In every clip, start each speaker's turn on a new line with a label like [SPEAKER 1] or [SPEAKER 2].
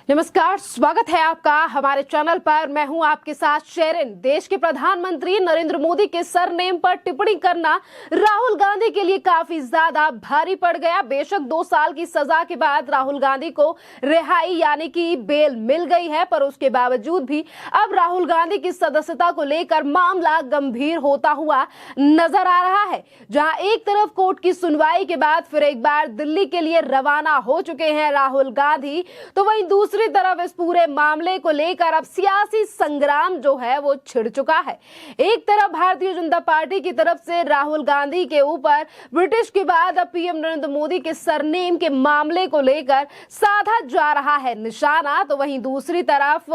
[SPEAKER 1] नमस्कार, स्वागत है आपका हमारे चैनल पर। मैं हूं आपके साथ शेरिन। देश के प्रधानमंत्री नरेंद्र मोदी के सरनेम पर टिप्पणी करना राहुल गांधी के लिए काफी ज्यादा भारी पड़ गया। बेशक 2 साल की सजा के बाद राहुल गांधी को रिहाई यानी कि बेल मिल गई है, पर उसके बावजूद भी अब राहुल गांधी की सदस्यता को लेकर मामला गंभीर होता हुआ नजर आ रहा है। जहां एक तरफ कोर्ट की सुनवाई के बाद फिर एक बार दिल्ली के लिए रवाना हो चुके हैं राहुल गांधी, तो वहीं दूसरी तरफ इस पूरे मामले को लेकर अब सियासी संग्राम जो है वो छिड़ चुका है। एक तरफ भारतीय जनता पार्टी की तरफ से राहुल गांधी के ऊपर ब्रिटिश के बाद अब पीएम नरेंद्र मोदी के सरनेम के मामले को लेकर साधा जा रहा है निशाना, तो वहीं दूसरी तरफ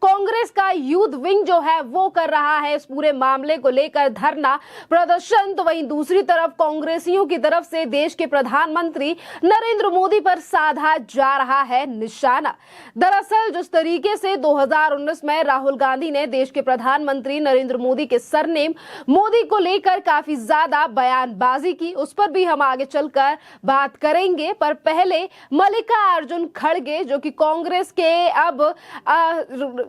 [SPEAKER 1] कांग्रेस का यूथ विंग जो है वो कर रहा है इस पूरे मामले को लेकर धरना प्रदर्शन। तो वहीं दूसरी तरफ कांग्रेसियों की तरफ से देश के प्रधानमंत्री नरेंद्र मोदी पर साधा जा रहा है निशाना। दरअसल जिस तरीके से 2019 में राहुल गांधी ने देश के प्रधानमंत्री नरेंद्र मोदी के सरनेम मोदी को लेकर काफी ज्यादा बयानबाजी की, उस पर भी हम आगे चलकर बात करेंगे। पर पहले मल्लिकार्जुन खड़गे जो कि कांग्रेस के अब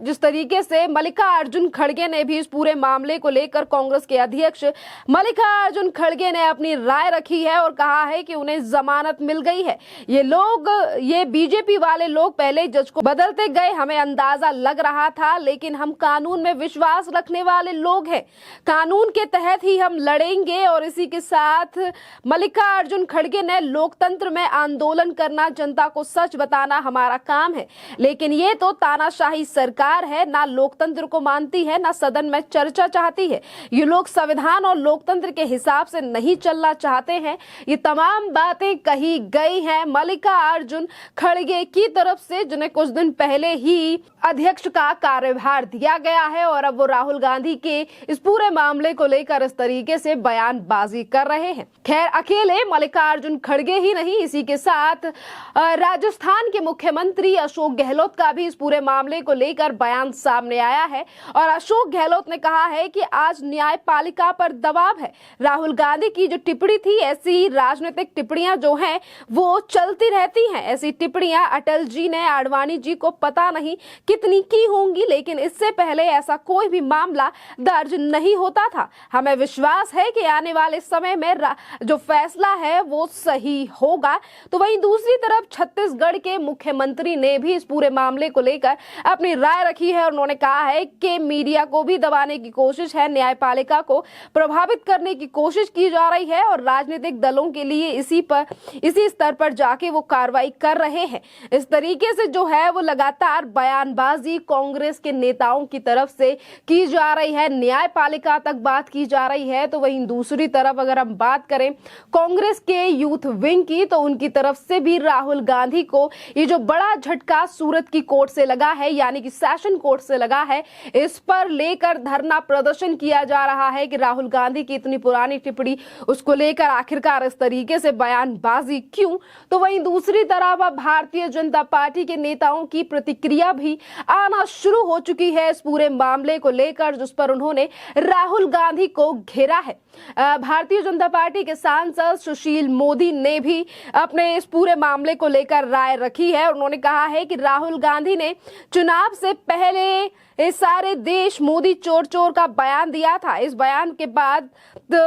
[SPEAKER 1] जिस तरीके से मल्लिकार्जुन खड़गे ने भी इस पूरे मामले को लेकर कांग्रेस के अध्यक्ष मल्लिकार्जुन खड़गे ने अपनी राय रखी है और कहा है कि उन्हें जमानत मिल गई है। ये बीजेपी वाले लोग पहले जज को बदलते गए, हमें अंदाजा लग रहा था, लेकिन हम कानून में विश्वास रखने वाले लोग हैं, कानून के तहत ही हम लड़ेंगे। और इसी के साथ मल्लिकार्जुन खड़गे ने लोकतंत्र में आंदोलन करना, जनता को सच बताना हमारा काम है, लेकिन ये तो तानाशाही सरकार है, ना लोकतंत्र को मानती है ना सदन में चर्चा चाहती है। ये लोग संविधान और लोकतंत्र के हिसाब से नहीं चलना चाहते हैं। ये तमाम बातें कही गई हैं मल्लिकार्जुन खड़गे की तरफ से, जिन्हें कुछ दिन पहले ही अध्यक्ष का कार्यभार दिया गया है और अब वो राहुल गांधी के इस पूरे मामले को लेकर इस तरीके से बयानबाजी कर रहे हैं। खैर, अकेले मल्लिकार्जुन खड़गे ही नहीं, इसी के साथ राजस्थान के मुख्यमंत्री अशोक गहलोत का भी इस पूरे मामले को लेकर बयान सामने आया है और अशोक गहलोत ने कहा है कि आज न्यायपालिका पर दबाव है। राहुल गांधी की जो टिप्पणी थी, ऐसी राजनीतिक टिप्पणियां जो हैं वो चलती रहती हैं। ऐसी टिप्पणियां अटल जी ने आडवाणी जी को पता नहीं कितनी की होंगी, लेकिन इससे पहले ऐसा कोई भी मामला दर्ज नहीं होता था। हमें विश्वास है कि आने वाले समय में जो फैसला है वो सही होगा। तो वहीं दूसरी तरफ छत्तीसगढ़ के मुख्यमंत्री ने भी इस पूरे मामले को लेकर अपनी राय रखी है और उन्होंने कहा है कि मीडिया को भी दबाने की कोशिश है, न्यायपालिका को प्रभावित करने की कोशिश की जा रही है और राजनीतिक दलों के लिए इसी स्तर पर जाके वो कार्रवाई कर रहे हैं। इस तरीके से जो है वो लगातार बयानबाजी कांग्रेस के नेताओं की तरफ से की जा रही है, न्यायपालिका तक बात की जा रही है। तो वहीं दूसरी तरफ अगर हम बात करें कांग्रेस के यूथ विंग की, तो उनकी तरफ से भी राहुल गांधी को ये जो बड़ा झटका सूरत की कोर्ट से लगा है, यानी कि सेशन कोर्ट से लगा है, इस पर लेकर धरना प्रदर्शन किया जा रहा है कि राहुल गांधी की इतनी पुरानी टिप्पणी, उसको लेकर आखिरकार इस तरीके से बयानबाजी क्यों। तो वहीं दूसरी तरफ अब भारतीय जनता पार्टी के नेताओं की प्रतिक्रिया भी आना शुरू हो चुकी है इस पूरे मामले को लेकर, जिस पर उन्होंने राहुल गांधी को घेरा है। भारतीय जनता पार्टी के सांसद सुशील मोदी ने भी अपने इस पूरे मामले को लेकर राय रखी है। उन्होंने कहा है कि राहुल गांधी ने चुनाव से पहले सारे देश मोदी चोर चोर का बयान दिया था। इस बयान के बाद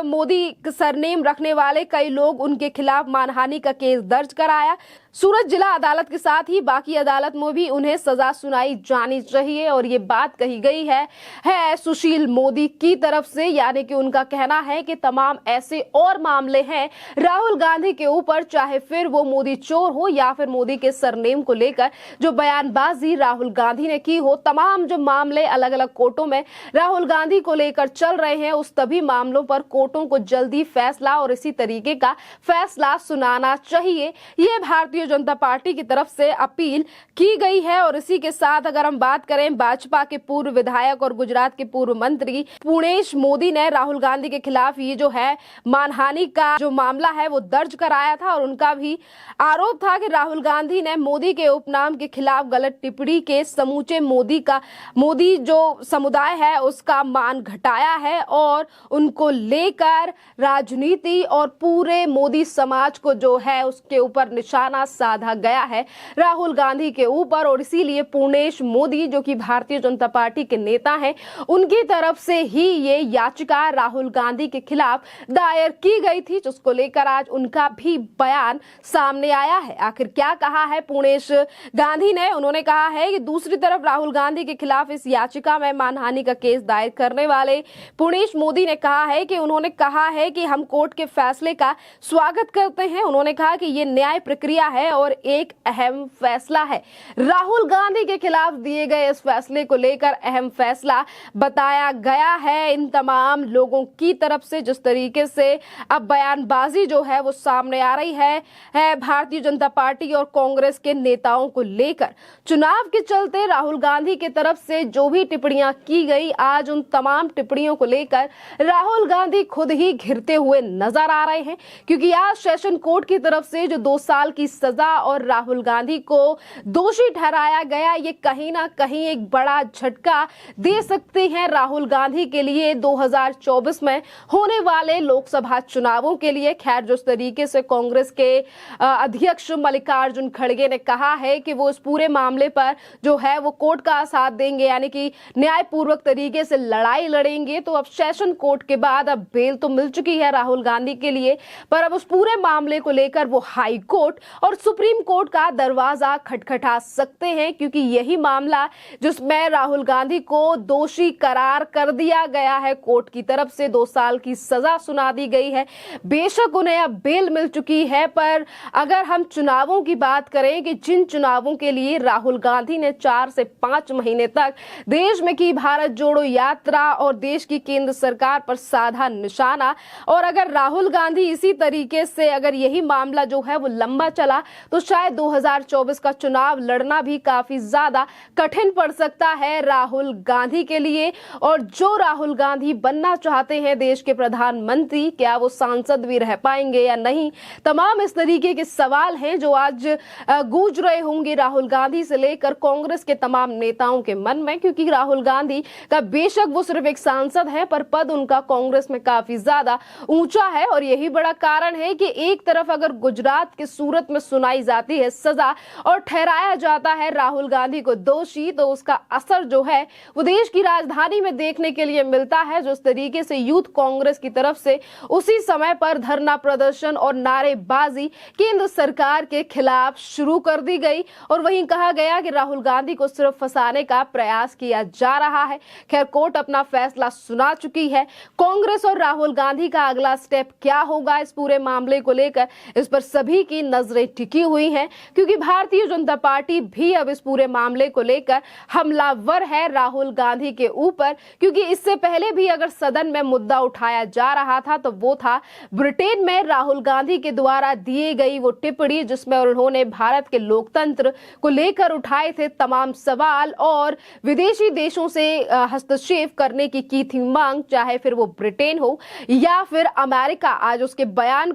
[SPEAKER 1] मोदी सरनेम रखने वाले कई लोग उनके खिलाफ मानहानि का केस दर्ज कराया। सूरत जिला अदालत के साथ ही बाकी अदालत में भी उन्हें सजा सुनाई जानी चाहिए और ये बात कही गई है सुशील मोदी की तरफ से, यानी कि उनका कहना है कि तमाम ऐसे और मामले हैं राहुल गांधी के ऊपर, चाहे फिर वो मोदी चोर हो या फिर मोदी के सरनेम को लेकर जो बयानबाजी राहुल गांधी ने की हो। तमाम जो मामले अलग अलग कोर्टों में राहुल गांधी को लेकर चल रहे हैं, उस तभी मामलों पर कोर्टों को जल्दी फैसला और इसी तरीके का फैसला सुनाना चाहिए, ये भारतीय जनता पार्टी की तरफ से अपील की गई है। और इसी के साथ अगर हम बात करें भाजपा के पूर्व विधायक और गुजरात के पूर्व मंत्री पुणेश मोदी ने राहुल गांधी के खिलाफ ये जो है मानहानि का जो मामला है वो दर्ज कराया था और उनका भी आरोप था कि राहुल गांधी ने मोदी के उपनाम के खिलाफ गलत टिप्पणी के समूचे मोदी जो समुदाय है उसका मान घटाया है और उनको लेकर राजनीति और पूरे मोदी समाज को जो है उसके ऊपर निशाना साधा गया है राहुल गांधी के ऊपर, और इसीलिए पूर्णेश मोदी जो कि भारतीय जनता पार्टी के नेता हैं, उनकी तरफ से ही ये याचिका राहुल गांधी के खिलाफ दायर की गई थी, जिसको लेकर आज उनका भी बयान सामने आया है। आखिर क्या कहा है पूर्णेश गांधी ने? उन्होंने कहा है कि दूसरी तरफ राहुल गांधी के खिलाफ इस याचिका में मानहानि का केस दायर करने वाले पूर्णेश मोदी ने कहा है कि उन्होंने कहा है कि हम कोर्ट के फैसले का स्वागत करते हैं। उन्होंने कहा कि ये न्याय प्रक्रिया है और एक अहम फैसला है। राहुल गांधी के खिलाफ दिए गए इस फैसले को लेकर अहम फैसला बताया गया है इन तमाम लोगों की तरफ से। जिस तरीके से अब बयानबाजी जो है वो सामने आ रही है भारतीय जनता पार्टी और कांग्रेस के नेताओं को लेकर, चुनाव के चलते राहुल गांधी की तरफ से जो भी टिप्पणियां की गई, आज उन तमाम टिप्पणियों को लेकर राहुल गांधी खुद ही घिरते हुए नजर आ रहे हैं, क्योंकि आज सेशन कोर्ट की तरफ से जो 2 साल की सजा और राहुल गांधी को दोषी ठहराया गया, ये कहीं ना कहीं एक बड़ा झटका दे सकते हैं राहुल गांधी के लिए 2024 में होने वाले लोकसभा चुनावों के लिए। खैर, जिस तरीके से कांग्रेस के अध्यक्ष मल्लिकार्जुन खड़गे ने कहा है कि वो इस पूरे मामले पर जो है वो कोर्ट का साथ देंगे, यानी कि न्यायपूर्वक तरीके से लड़ाई लड़ेंगे, तो अब सेशन कोर्ट के बाद अब बेल तो मिल चुकी है राहुल गांधी के लिए, पर अब उस पूरे मामले को लेकर वो हाई कोर्ट और सुप्रीम कोर्ट का दरवाजा खटखटा सकते हैं, क्योंकि यही मामला जिसमें राहुल गांधी को दोषी करार कर दिया गया है कोर्ट की तरफ से, 2 साल की सजा सुना दी गई है। बेशक उन्हें अब बेल मिल चुकी है, पर अगर हम चुनावों की बात करें कि जिन चुनावों के लिए राहुल गांधी ने 4 से 5 महीने तक देश में की भारत जोड़ो यात्रा और देश की केंद्र सरकार पर साधा निशाना, और अगर राहुल गांधी इसी तरीके से अगर यही मामला जो है वो लंबा चला, तो शायद 2024 का चुनाव लड़ना भी काफी ज्यादा कठिन पड़ सकता है राहुल गांधी के लिए। और जो राहुल गांधी बनना चाहते हैं देश के प्रधानमंत्री, क्या वो सांसद भी रह पाएंगे या नहीं, तमाम इस तरीके के सवाल हैं जो आज गूंज रहे होंगे राहुल गांधी से लेकर कांग्रेस के तमाम नेताओं के मन में, क्योंकि राहुल गांधी का बेशक वो सिर्फ एक सांसद है, पर पद उनका कांग्रेस में काफी ज्यादा ऊंचा है। और यही बड़ा कारण है कि एक तरफ अगर गुजरात के सूरत में सुनाई जाती है सजा और ठहराया जाता है राहुल गांधी को दोषी, तो उसका असर जो है वो देश की राजधानी में देखने के लिए मिलता है। जिस तरीके से यूथ कांग्रेस की तरफ से उसी समय पर धरना प्रदर्शन और नारेबाजी केंद्र सरकार के खिलाफ शुरू कर दी गई, और वहीं कहा गया कि राहुल गांधी को सिर्फ फंसाने का प्रयास किया जा रहा है। खैर, कोर्ट अपना फैसला सुना चुकी है। कांग्रेस और राहुल गांधी का अगला स्टेप क्या होगा इस पूरे मामले को लेकर, इस पर सभी की नजरें टिकी हुई हैं, क्योंकि भारतीय जनता पार्टी भी अब इस पूरे मामले को लेकर हमलावर है राहुल गांधी के ऊपर, क्योंकि इससे पहले भी अगर सदन में मुद्दा उठाया जा रहा था तो वो था ब्रिटेन में राहुल गांधी के द्वारा दिए गई वो टिप्पणी, जिसमें उन्होंने भारत के लोकतंत्र को लेकर उठाए थे तमाम सवाल और विदेशी देशों से हस्तक्षेप करने की थी मांग, चाहे फिर वो ब्रिटेन हो या फिर अमेरिका। आज उस बयान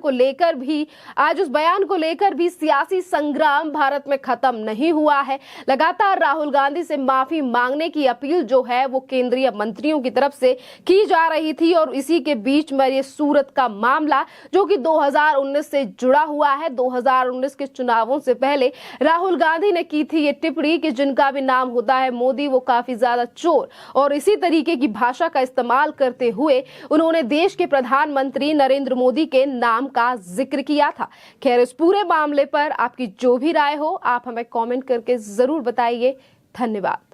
[SPEAKER 1] को लेकर भी सियासी संग्राम भारत में खत्म नहीं हुआ है। लगातार राहुल गांधी से माफी मांगने की अपील जो है वो केंद्रीय मंत्रियों की तरफ से की जा रही थी, और इसी के बीच में ये सूरत का मामला जो कि 2019 से जुड़ा हुआ है। 2019 के चुनावों से पहले राहुल गांधी ने की थी ये टिप्पणी कि जिनका भी नाम होता है मोदी वो काफी ज्यादा चोर, और इसी तरीके की भाषा का इस्तेमाल करते हुए उन्होंने देश के प्रधानमंत्री नरेंद्र मोदी के नाम का जिक्र किया था। खैर, इस पूरे मामले पर आपकी जो भी राय हो आप हमें कमेंट करके जरूर बताइए। धन्यवाद।